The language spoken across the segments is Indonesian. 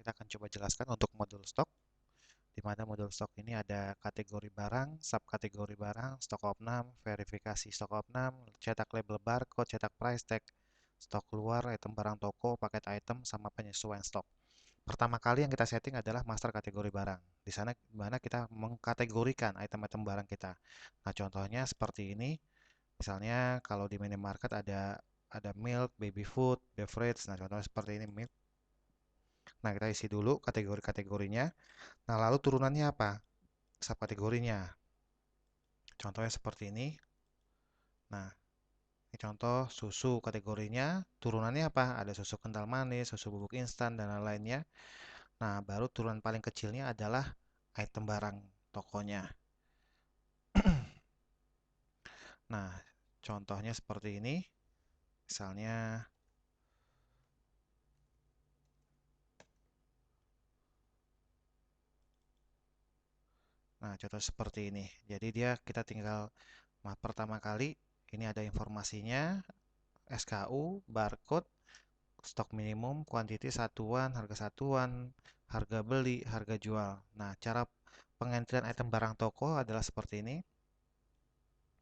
kita akan coba jelaskan untuk modul stok, di mana modul stok ini ada kategori barang, subkategori barang, stok opnam, verifikasi stok opnam, cetak label barcode, cetak price tag, stok keluar, item barang toko, paket item, sama penyesuaian stok. Pertama kali yang kita setting adalah master kategori barang. Di sana mana kita mengkategorikan item-item barang kita. Nah, contohnya seperti ini. Misalnya kalau di minimarket ada milk, baby food, beverage. Nah, contohnya seperti ini milk. Nah, kita isi dulu kategori-kategorinya. Nah, lalu turunannya apa? Subkategorinya. Contohnya seperti ini. Nah, ini contoh susu kategorinya. Turunannya apa? Ada susu kental manis, susu bubuk instan, dan lain-lainnya. Nah, baru turunan paling kecilnya adalah item barang tokonya. Nah, contohnya seperti ini. Misalnya, nah contoh seperti ini. Jadi kita tinggal pertama kali ini ada informasinya, SKU, barcode, stok minimum, kuantiti satuan, harga beli, harga jual. Nah, cara pengentrian item barang toko adalah seperti ini.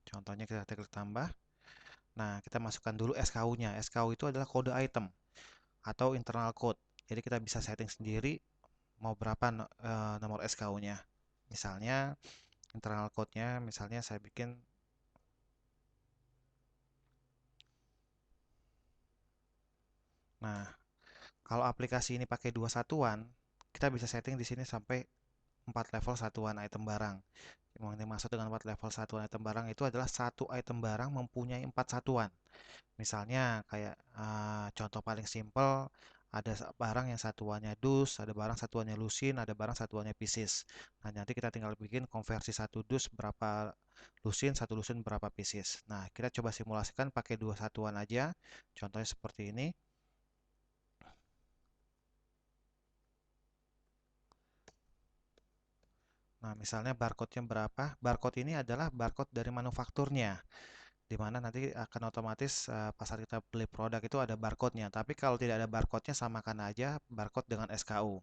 Contohnya kita klik tambah. Nah, kita masukkan dulu SKU-nya. SKU itu adalah kode item atau internal code. Jadi kita bisa setting sendiri mau berapa nomor SKU-nya. Misalnya internal code-nya, misalnya saya bikin. Nah, kalau aplikasi ini pakai dua satuan, kita bisa setting di sini sampai 4 level satuan item barang. Yang dimaksud dengan 4 level satuan item barang itu adalah satu item barang mempunyai 4 satuan. Misalnya kayak contoh paling simpel, ada barang yang satuannya dus, ada barang satuannya lusin, ada barang satuannya pieces. Nah, nanti kita tinggal bikin konversi satu dus berapa lusin, satu lusin berapa pieces. Nah, kita coba simulasikan pakai dua satuan aja. Contohnya seperti ini. Nah, misalnya barcode-nya berapa? Barcode ini adalah barcode dari manufakturnya, di mana nanti akan otomatis pas saat kita beli produk itu ada barcode-nya. Tapi kalau tidak ada barcode-nya, samakan aja barcode dengan SKU.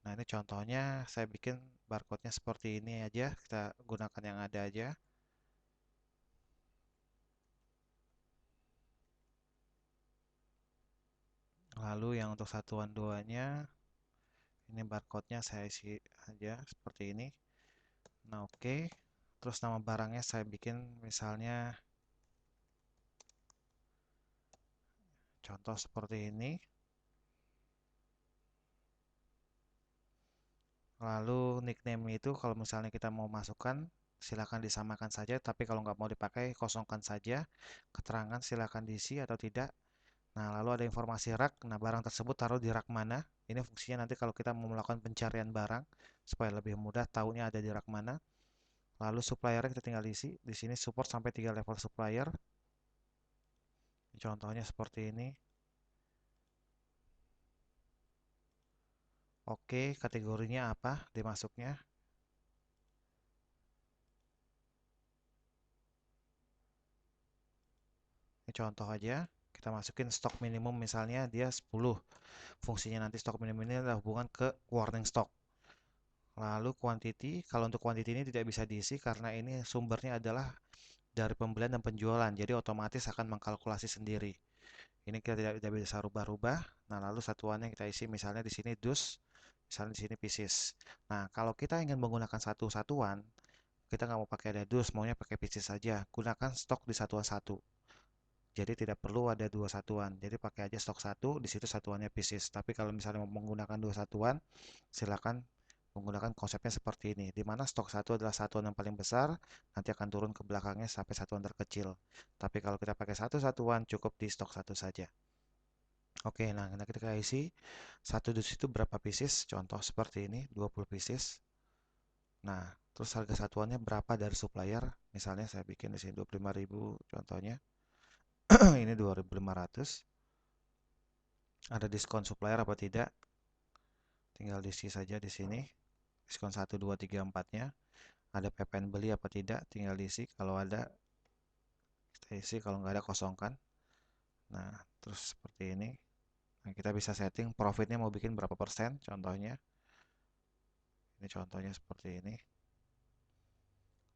Nah, ini contohnya saya bikin barcode-nya seperti ini aja. Kita gunakan yang ada aja. Lalu yang untuk satuan duanya, ini barcode-nya saya isi aja seperti ini. Nah, oke. Terus nama barangnya saya bikin misalnya contoh seperti ini. Lalu nickname itu kalau misalnya kita mau masukkan, silakan disamakan saja. Tapi kalau nggak mau dipakai, kosongkan saja. Keterangan silakan diisi atau tidak. Nah, lalu ada informasi rak. Nah, barang tersebut taruh di rak mana? Ini fungsinya nanti kalau kita mau melakukan pencarian barang supaya lebih mudah tahunya ada di rak mana. Lalu supplier kita tinggal isi. Di sini support sampai 3 level supplier. Contohnya seperti ini. Oke, kategorinya apa dimasuknya? Ini contoh aja. Kita masukin stok minimum misalnya dia 10. Fungsinya nanti stok minimum ini adalah hubungan ke warning stock. Lalu quantity, kalau untuk quantity ini tidak bisa diisi karena ini sumbernya adalah dari pembelian dan penjualan. Jadi otomatis akan mengkalkulasi sendiri. Ini kita tidak bisa rubah-rubah. Nah, lalu satuannya kita isi misalnya di sini dus, misalnya di sini pieces. Nah, kalau kita ingin menggunakan satu satuan, kita nggak mau pakai ada dus, maunya pakai pieces saja. Gunakan stok di satuan satu. Jadi tidak perlu ada dua satuan. Jadi pakai aja stok satu, di situ satuannya pieces. Tapi kalau misalnya mau menggunakan dua satuan, silakan menggunakan konsepnya seperti ini. Di mana stok satu adalah satuan yang paling besar, nanti akan turun ke belakangnya sampai satuan terkecil. Tapi kalau kita pakai satu satuan, cukup di stok satu saja. Oke, nah kita isi satu dus itu berapa pieces? Contoh seperti ini, 20 pieces. Nah, terus harga satuannya berapa dari supplier? Misalnya saya bikin di sini 25.000 contohnya. Ini 2.500. Ada diskon supplier apa tidak? Tinggal diisi saja di sini. Diskon 1, 2, 3, 4-nya. Ada PPN beli apa tidak? Tinggal diisi. Kalau ada, kita isi. Kalau nggak ada, kosongkan. Nah, terus seperti ini. Nah, kita bisa setting profitnya mau bikin berapa persen, contohnya. Ini contohnya seperti ini.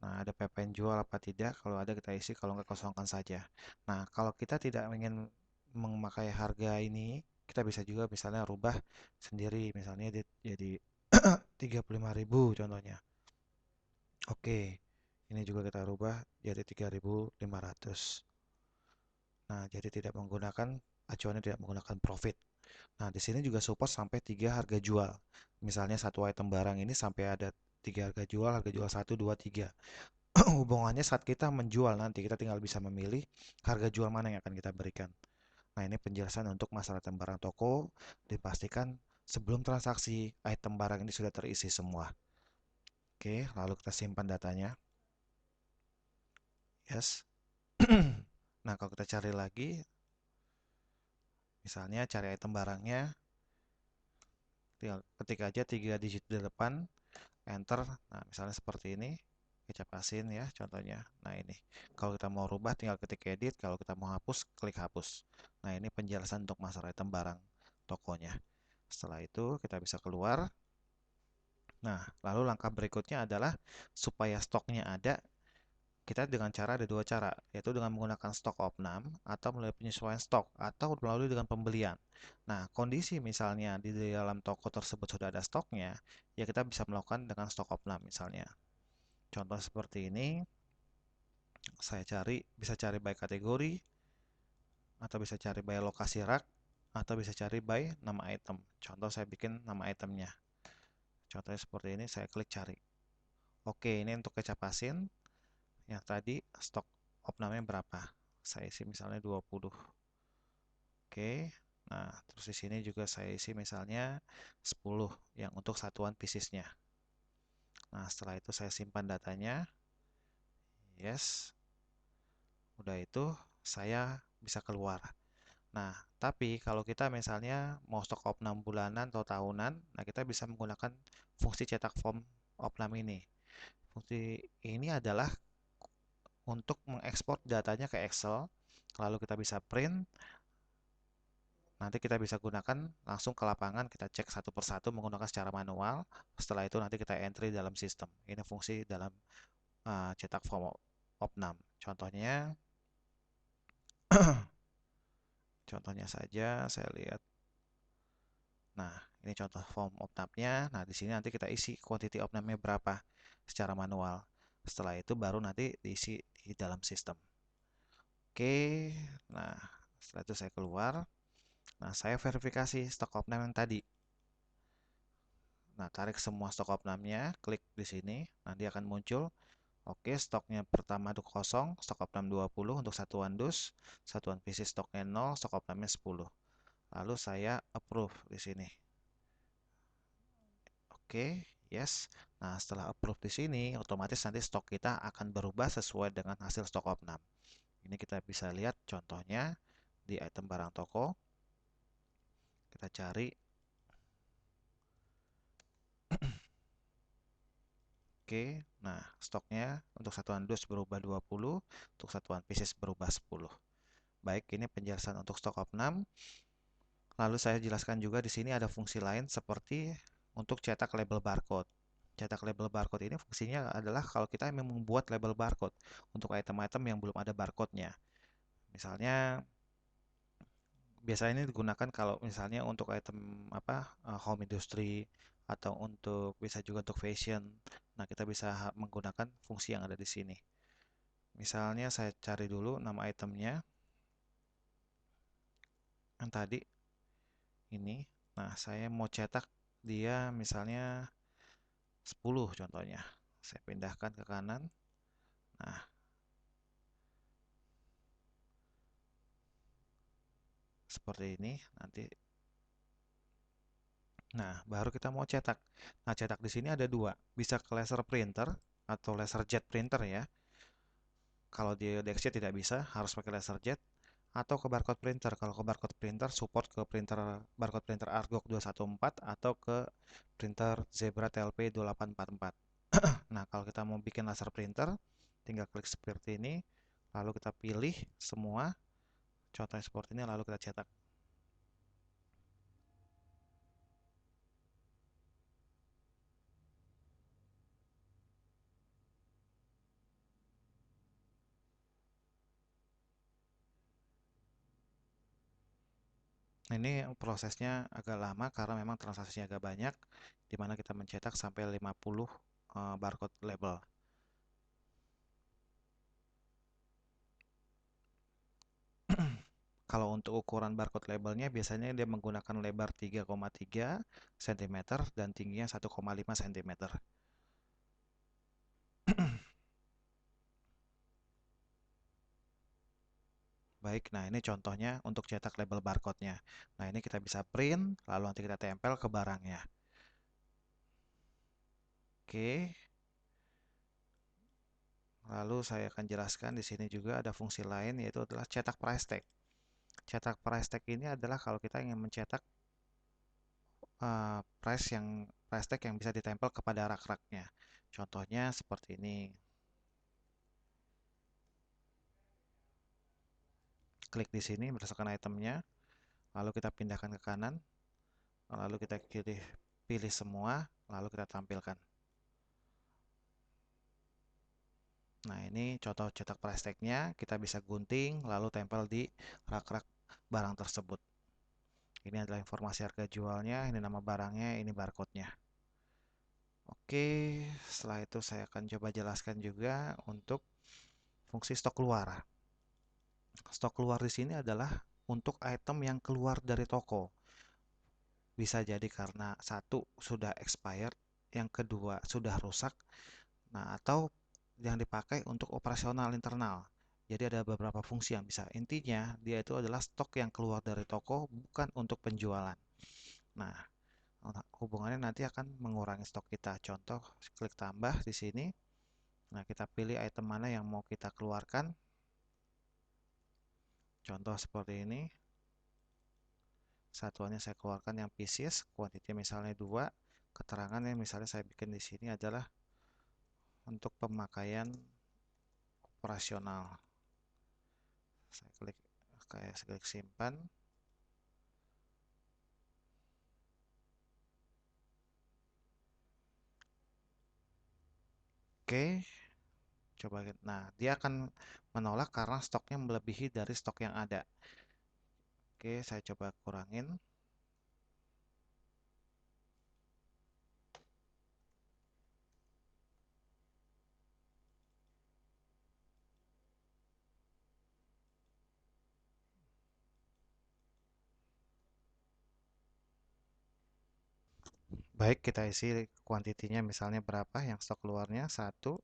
Nah, ada PPN jual apa tidak? Kalau ada kita isi, kalau nggak kosongkan saja. Nah, kalau kita tidak ingin memakai harga ini, kita bisa juga misalnya rubah sendiri, misalnya jadi 35.000 contohnya. Oke, ini juga kita rubah jadi 3.500. Nah, jadi tidak menggunakan acuannya, tidak menggunakan profit. Nah, di sini juga support sampai 3 harga jual. Misalnya satu item barang ini sampai ada 3 harga jual 1, 2, 3. Hubungannya saat kita menjual nanti kita tinggal bisa memilih harga jual mana yang akan kita berikan. Nah, ini penjelasan untuk masalah item barang toko. Dipastikan sebelum transaksi item barang ini sudah terisi semua. Oke, lalu kita simpan datanya. Yes. Nah, kalau kita cari lagi, misalnya cari item barangnya, tinggal ketik aja 3 digit di depan, enter. Nah, misalnya seperti ini. Kita pasin ya contohnya. Nah, ini. Kalau kita mau rubah tinggal ketik edit, kalau kita mau hapus, klik hapus. Nah, ini penjelasan untuk masalah item barang tokonya. Setelah itu kita bisa keluar. Nah, lalu langkah berikutnya adalah supaya stoknya ada, kita dengan cara ada dua cara, yaitu dengan menggunakan stok opnam atau melalui penyesuaian stok atau melalui dengan pembelian. Nah, kondisi misalnya di dalam toko tersebut sudah ada stoknya, ya kita bisa melakukan dengan stok opnam misalnya. Contoh seperti ini, saya bisa cari by kategori, atau bisa cari by lokasi rak, atau bisa cari by nama item. Contoh saya bikin nama itemnya. Contohnya seperti ini, saya klik cari. Oke, ini untuk kecap asin. Yang tadi stok opnamnya berapa? Saya isi misalnya 20. Oke. Nah, terus di sini juga saya isi misalnya 10 yang untuk satuan piecesnya. Nah, setelah itu saya simpan datanya. Yes. Udah itu saya bisa keluar. Nah, tapi kalau kita misalnya mau stok opnam bulanan atau tahunan, nah kita bisa menggunakan fungsi cetak form opnam ini. Fungsi ini adalah untuk mengekspor datanya ke Excel, lalu kita bisa print, nanti kita bisa gunakan langsung ke lapangan, kita cek satu persatu menggunakan secara manual, setelah itu nanti kita entry dalam sistem. Ini fungsi dalam cetak form opnam. Contohnya, contohnya saja saya lihat. Nah, ini contoh form opnamnya. Nah, di sini nanti kita isi quantity opnamnya berapa secara manual. Setelah itu baru nanti diisi di dalam sistem. Oke, nah setelah itu saya keluar. Nah, saya verifikasi stok opnam yang tadi. Nah, tarik semua stok opnamnya, klik di sini, nanti akan muncul. Oke, stoknya pertama itu kosong, stok opnam 20 untuk satuan dus, satuan pieces stoknya 0, stok opnamnya 10. Lalu saya approve di sini. Oke, yes. Nah, setelah approve di sini, otomatis nanti stok kita akan berubah sesuai dengan hasil stok opnam. Ini kita bisa lihat contohnya di item barang toko. Kita cari. Oke, nah stoknya untuk satuan dus berubah 20, untuk satuan pieces berubah 10. Baik, ini penjelasan untuk stok opnam. Lalu saya jelaskan juga di sini ada fungsi lain seperti untuk cetak label barcode. Cetak label barcode ini fungsinya adalah kalau kita ingin membuat label barcode untuk item-item yang belum ada barcode-nya. Misalnya biasanya ini digunakan kalau misalnya untuk item home industry atau untuk bisa juga untuk fashion. Nah, kita bisa menggunakan fungsi yang ada di sini. Misalnya saya cari dulu nama itemnya yang tadi ini. Nah, saya mau cetak dia misalnya 10 contohnya. Saya pindahkan ke kanan. Nah, seperti ini nanti. Nah, baru kita mau cetak. Nah, cetak di sini ada dua. Bisa ke laser printer atau laser jet printer ya. Kalau di DXC tidak bisa, harus pakai laser jet atau ke barcode printer. Kalau ke barcode printer support ke printer barcode printer Argok 214 atau ke printer Zebra TLP 2844. Nah, kalau kita mau bikin laser printer, tinggal klik seperti ini, lalu kita pilih semua, contohnya seperti ini, lalu kita cetak. Ini prosesnya agak lama karena memang transaksinya agak banyak, di mana kita mencetak sampai 50 barcode label. Kalau untuk ukuran barcode labelnya biasanya dia menggunakan lebar 3,3 cm dan tingginya 1,5 cm. Baik, nah ini contohnya untuk cetak label barcode-nya. Nah ini kita bisa print, lalu nanti kita tempel ke barangnya. Oke, lalu saya akan jelaskan di sini juga ada fungsi lain yaitu adalah cetak price tag. Cetak price tag ini adalah kalau kita ingin mencetak price tag yang bisa ditempel kepada rak-raknya. Contohnya seperti ini. Klik di sini berdasarkan itemnya, lalu kita pindahkan ke kanan, lalu kita pilih semua, lalu kita tampilkan. Nah, ini contoh cetak price tag-nya, kita bisa gunting, lalu tempel di rak-rak barang tersebut. Ini adalah informasi harga jualnya, ini nama barangnya, ini barcode-nya. Oke, setelah itu saya akan coba jelaskan juga untuk fungsi stok keluar. Stok keluar di sini adalah untuk item yang keluar dari toko. Bisa jadi karena satu sudah expired, yang kedua sudah rusak, nah atau yang dipakai untuk operasional internal. Jadi ada beberapa fungsi yang bisa. Intinya dia itu adalah stok yang keluar dari toko bukan untuk penjualan. Nah, hubungannya nanti akan mengurangi stok kita. Contoh, klik tambah di sini. Nah, kita pilih item mana yang mau kita keluarkan. Contoh seperti ini. Satuannya saya keluarkan yang pieces, kuantiti misalnya 2. Keterangannya misalnya saya bikin di sini adalah untuk pemakaian operasional. Saya klik simpan. Oke, coba. Nah, dia akan menolak karena stoknya melebihi dari stok yang ada. Oke, saya coba kurangin. Baik, kita isi kuantitinya misalnya berapa yang stok keluarnya, 1.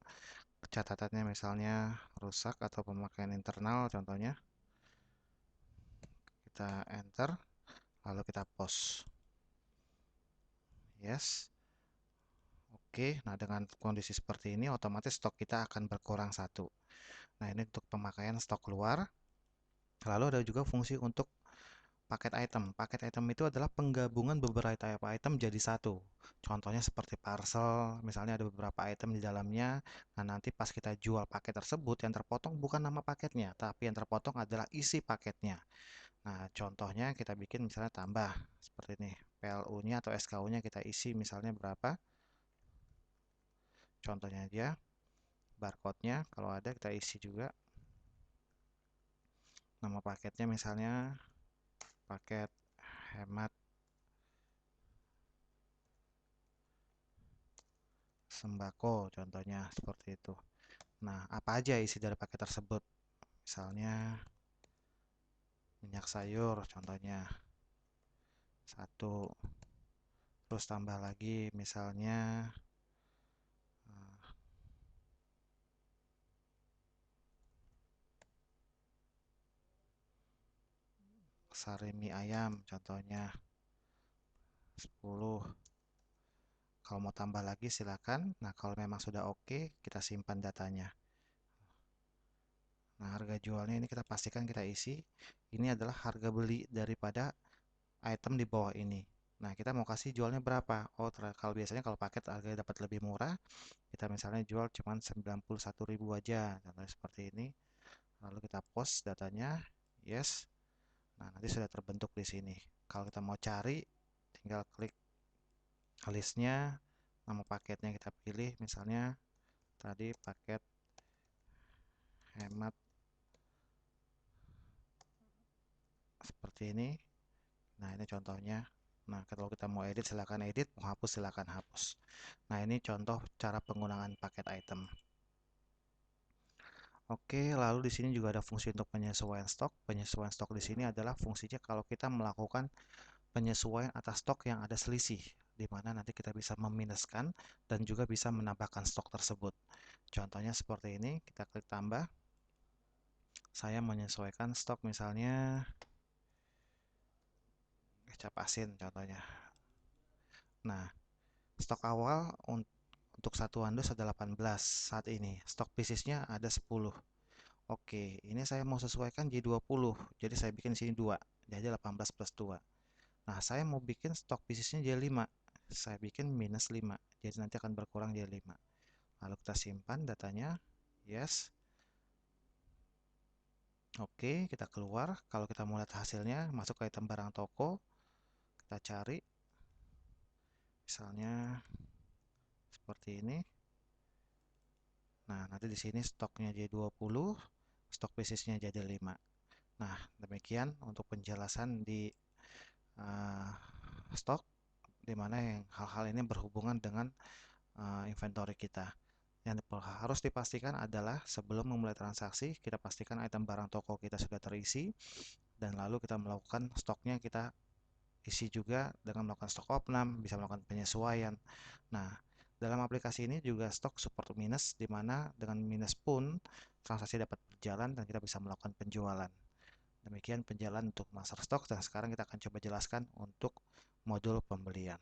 Catatannya misalnya rusak atau pemakaian internal contohnya. Kita enter, lalu kita post. Yes. Oke, nah dengan kondisi seperti ini otomatis stok kita akan berkurang 1. Nah, ini untuk pemakaian stok keluar. Lalu ada juga fungsi untuk paket item. Paket item itu adalah penggabungan beberapa item jadi satu. Contohnya seperti parcel, misalnya ada beberapa item di dalamnya. Nah, nanti pas kita jual paket tersebut, yang terpotong bukan nama paketnya, tapi yang terpotong adalah isi paketnya. Nah, contohnya kita bikin misalnya tambah seperti ini. PLU-nya atau SKU-nya kita isi misalnya berapa. Contohnya aja, barcode-nya kalau ada kita isi juga. Nama paketnya misalnya paket hemat sembako contohnya seperti itu. Nah, apa aja isi dari paket tersebut? Misalnya minyak sayur contohnya 1. Terus tambah lagi misalnya eh, sari mie ayam contohnya 10. Kalau mau tambah lagi silakan. Nah, kalau memang sudah oke, kita simpan datanya. Nah, harga jualnya ini kita pastikan kita isi. Ini adalah harga beli daripada item di bawah ini. Nah, kita mau kasih jualnya berapa? Oh, kalau biasanya kalau paket harganya dapat lebih murah, kita misalnya jual cuma 91.000 aja. Contohnya seperti ini. Lalu kita post datanya. Yes. Nah, nanti sudah terbentuk di sini. Kalau kita mau cari, tinggal klik listnya, nama paketnya kita pilih. Misalnya tadi paket hemat seperti ini. Nah, ini contohnya. Nah, kalau kita mau edit, silakan edit, mau hapus, silakan hapus. Nah, ini contoh cara penggunaan paket item. Oke, lalu di sini juga ada fungsi untuk penyesuaian stok. Penyesuaian stok di sini adalah fungsinya kalau kita melakukan penyesuaian atas stok yang ada selisih, di mana nanti kita bisa meminuskan dan juga bisa menambahkan stok tersebut. Contohnya seperti ini, kita klik tambah. Saya menyesuaikan stok misalnya kecap asin contohnya. Nah, stok awal untuk satuan dus ada 18 saat ini. Stok piecesnya ada 10. Oke, ini saya mau sesuaikan jadi 20. Jadi saya bikin sini 2. Jadi 18 plus 2. Nah, saya mau bikin stok piecesnya jadi 5. Saya bikin minus 5. Jadi nanti akan berkurang jadi 5. Lalu kita simpan datanya. Yes. Oke, kita keluar. Kalau kita mau lihat hasilnya, masuk ke item barang toko. Kita cari. Misalnya seperti ini. Nah, nanti di sini stoknya jadi 20, stok piecesnya jadi 5. Nah, demikian untuk penjelasan di uh, stok, di mana yang hal-hal ini berhubungan dengan inventory kita. Yang harus dipastikan adalah sebelum memulai transaksi, kita pastikan item barang toko kita sudah terisi, dan lalu kita melakukan stoknya kita isi juga dengan melakukan stok opnam, bisa melakukan penyesuaian. Nah, dalam aplikasi ini juga stok support minus, di mana dengan minus pun transaksi dapat berjalan dan kita bisa melakukan penjualan. Demikian penjelasan untuk master stok, dan sekarang kita akan coba jelaskan untuk modul pembelian.